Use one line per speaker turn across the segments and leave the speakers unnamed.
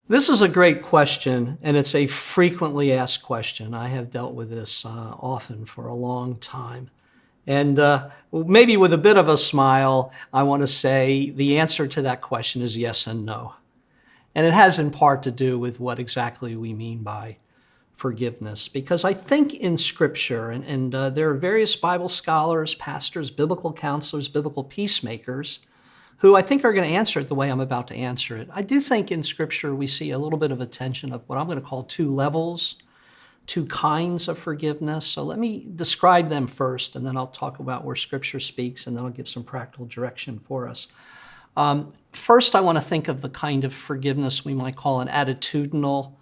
This is a great question, and it's a frequently asked question. I have dealt with this often for a long time. And maybe with a bit of a smile, I want to say the answer to that question is yes and no. And it has in part to do with what exactly we mean by forgiveness. Because I think in Scripture, and there are various Bible scholars, pastors, biblical counselors, biblical peacemakers, who I think are going to answer it the way I'm about to answer it. I do think in Scripture we see a little bit of a tension of what I'm going to call two levels, two kinds of forgiveness. So let me describe them first, and then I'll talk about where Scripture speaks, and then I'll give some practical direction for us. First, I want to think of the kind of forgiveness we might call an attitudinal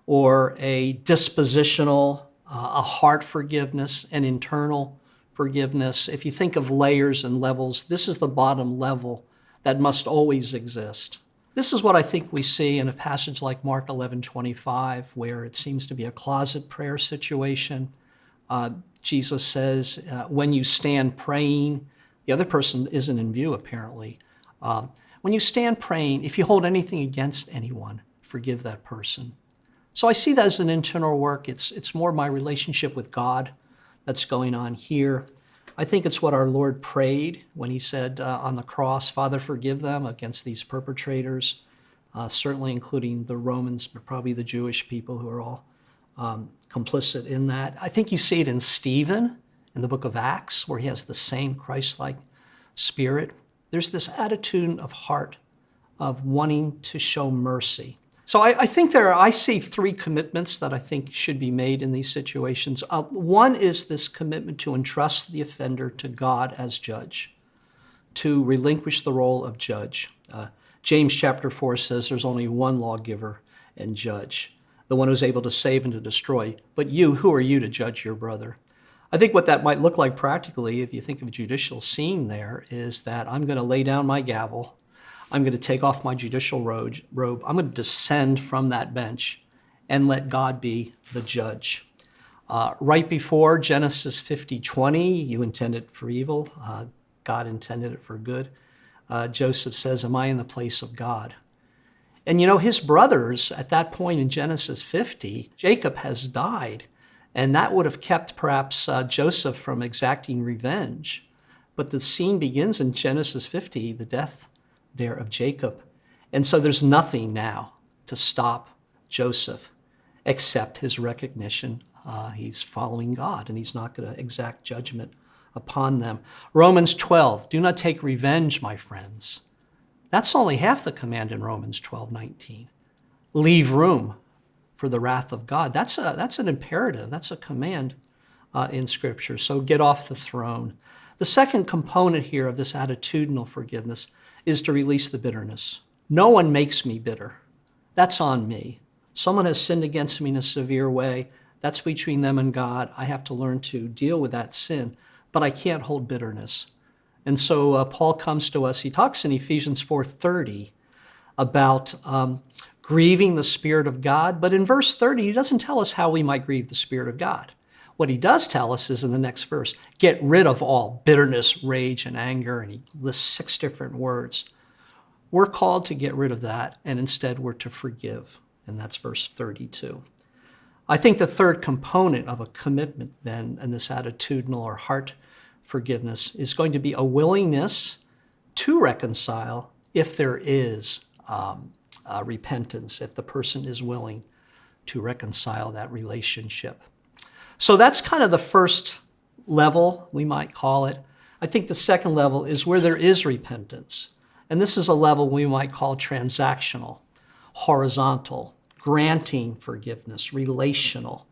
or a dispositional, a heart forgiveness, an internal forgiveness. If you think of layers and levels, this is the bottom level that must always exist. This is what I think we see in a passage like Mark 11:25, where it seems to be a closet prayer situation. Jesus says, when you stand praying, the other person isn't in view apparently. When you stand praying, if you hold anything against anyone, forgive that person. So I see that as an internal work. It's more my relationship with God that's going on here. I think it's what our Lord prayed when he said on the cross, Father, forgive them against these perpetrators, certainly including the Romans, but probably the Jewish people who are all complicit in that. I think you see it in Stephen in the book of Acts, where he has the same Christ-like spirit. There's this attitude of heart of wanting to show mercy. So I think I see three commitments that I think should be made in these situations. One is this commitment to entrust the offender to God as judge, to relinquish the role of judge. James chapter 4 says there's only one lawgiver and judge, the one who's able to save and to destroy. But you, who are you to judge your brother? I think what that might look like practically, if you think of a judicial scene there, is that I'm going to lay down my gavel. I'm going to take off my judicial robe. I'm going to descend from that bench and let God be the judge. Right before Genesis 50:20, you intended it for evil. God intended it for good. Joseph says, am I in the place of God? And you know, his brothers at that point in Genesis 50, Jacob has died. And that would have kept perhaps Joseph from exacting revenge. But the scene begins in Genesis 50, the death there of Jacob. And so there's nothing now to stop Joseph except his recognition he's following God and he's not going to exact judgment upon them. Romans 12, do not take revenge, my friends. That's only half the command in Romans 12:19. Leave room for the wrath of God. That's an imperative. That's a command in Scripture. So get off the throne. The second component here of this attitudinal forgiveness is to release the bitterness. No one makes me bitter. That's on me. Someone has sinned against me in a severe way. That's between them and God. I have to learn to deal with that sin, but I can't hold bitterness. And so Paul comes to us. He talks in Ephesians 4:30 about grieving the Spirit of God, but in verse 30, he doesn't tell us how we might grieve the Spirit of God. What he does tell us is in the next verse, get rid of all bitterness, rage, and anger, and he lists 6 different words. We're called to get rid of that, and instead we're to forgive, and that's verse 32. I think the third component of a commitment then, and this attitudinal or heart forgiveness, is going to be a willingness to reconcile if there is repentance, if the person is willing to reconcile that relationship. So that's kind of the first level, we might call it. I think the second level is where there is repentance. And this is a level we might call transactional, horizontal, granting forgiveness, relational.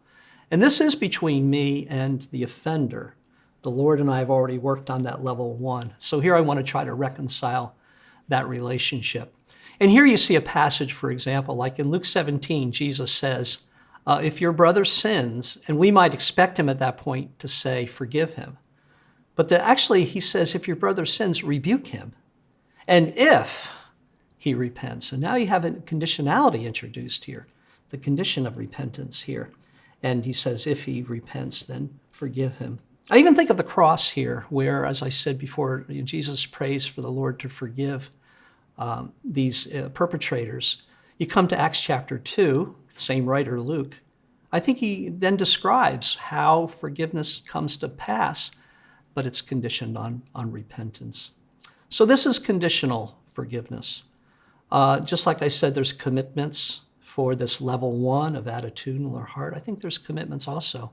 And this is between me and the offender. The Lord and I have already worked on that level 1. So here I want to try to reconcile that relationship. And here you see a passage, for example, like in Luke 17, Jesus says, if your brother sins, and we might expect him at that point to say, forgive him. But actually he says, if your brother sins, rebuke him. And if he repents. And now you have a conditionality introduced here, the condition of repentance here. And he says, if he repents, then forgive him. I even think of the cross here, where, as I said before, Jesus prays for the Lord to forgive these perpetrators. You come to Acts chapter 2, same writer, Luke. I think he then describes how forgiveness comes to pass, but it's conditioned on repentance. So this is conditional forgiveness. Just like I said, there's commitments for this level 1 of attitudinal or heart. I think there's commitments also.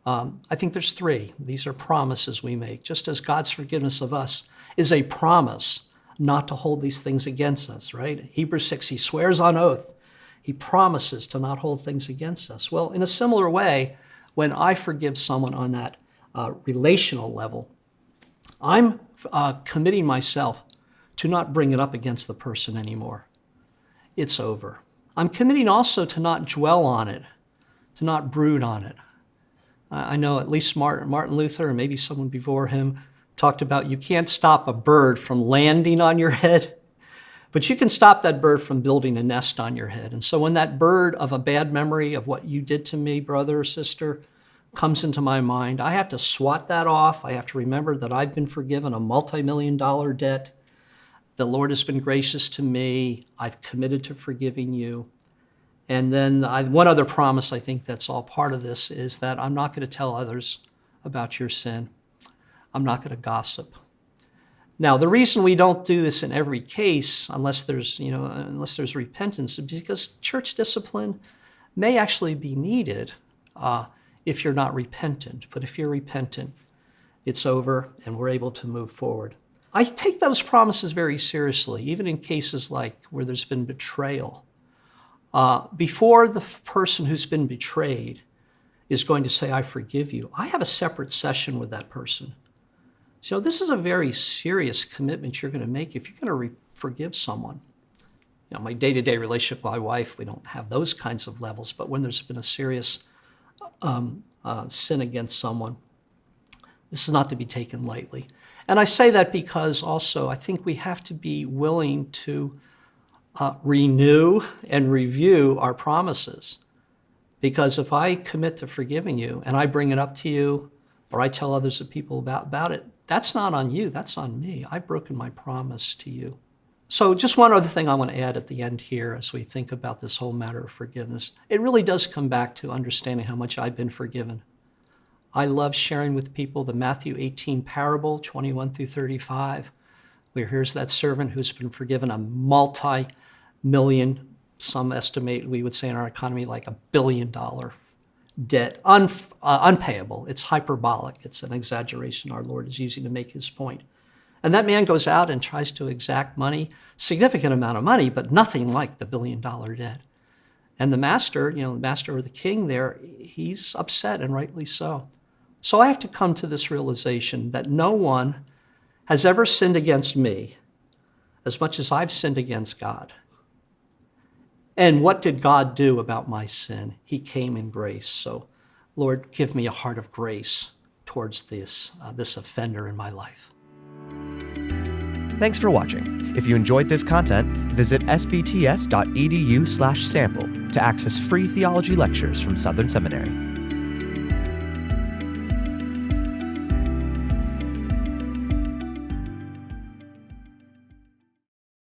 I think there's 3. These are promises we make. Just as God's forgiveness of us is a promise not to hold these things against us, right? Hebrews 6, he swears on oath. He promises to not hold things against us. Well, in a similar way, when I forgive someone on that relational level, I'm committing myself to not bring it up against the person anymore. It's over. I'm committing also to not dwell on it, to not brood on it. I know at least Martin Luther, and maybe someone before him, talked about you can't stop a bird from landing on your head, but you can stop that bird from building a nest on your head. And so when that bird of a bad memory of what you did to me, brother or sister, comes into my mind, I have to swat that off. I have to remember that I've been forgiven a multi-million-dollar debt. The Lord has been gracious to me. I've committed to forgiving you. And then one other promise I think that's all part of this is that I'm not going to tell others about your sin. I'm not going to gossip. Now, the reason we don't do this in every case, unless there's repentance, is because church discipline may actually be needed if you're not repentant. But if you're repentant, it's over and we're able to move forward. I take those promises very seriously, even in cases like where there's been betrayal. Before the person who's been betrayed is going to say, I forgive you, I have a separate session with that person. So this is a very serious commitment you're going to make if you're going to forgive someone. You know, my day-to-day relationship with my wife, we don't have those kinds of levels, but when there's been a serious sin against someone, this is not to be taken lightly. And I say that because also I think we have to be willing to renew and review our promises. Because if I commit to forgiving you and I bring it up to you or I tell others of people about it, that's not on you, that's on me. I've broken my promise to you. So just one other thing I want to add at the end here as we think about this whole matter of forgiveness. It really does come back to understanding how much I've been forgiven. I love sharing with people the Matthew 18 parable, 21 through 35, where here's that servant who's been forgiven a multi-million, some estimate, we would say in our economy, like $1 billion debt, unpayable. It's hyperbolic. It's an exaggeration our Lord is using to make his point. And that man goes out and tries to exact money, significant amount of money, but nothing like the $1 billion debt. And the master, the master or the king there, he's upset, and rightly so. So I have to come to this realization that no one has ever sinned against me as much as I've sinned against God. And what did God do about my sin? He came in grace. So, Lord, give me a heart of grace towards this offender in my life.
Thanks for watching. If you enjoyed this content, visit sbts.edu/sample to access free theology lectures from Southern Seminary.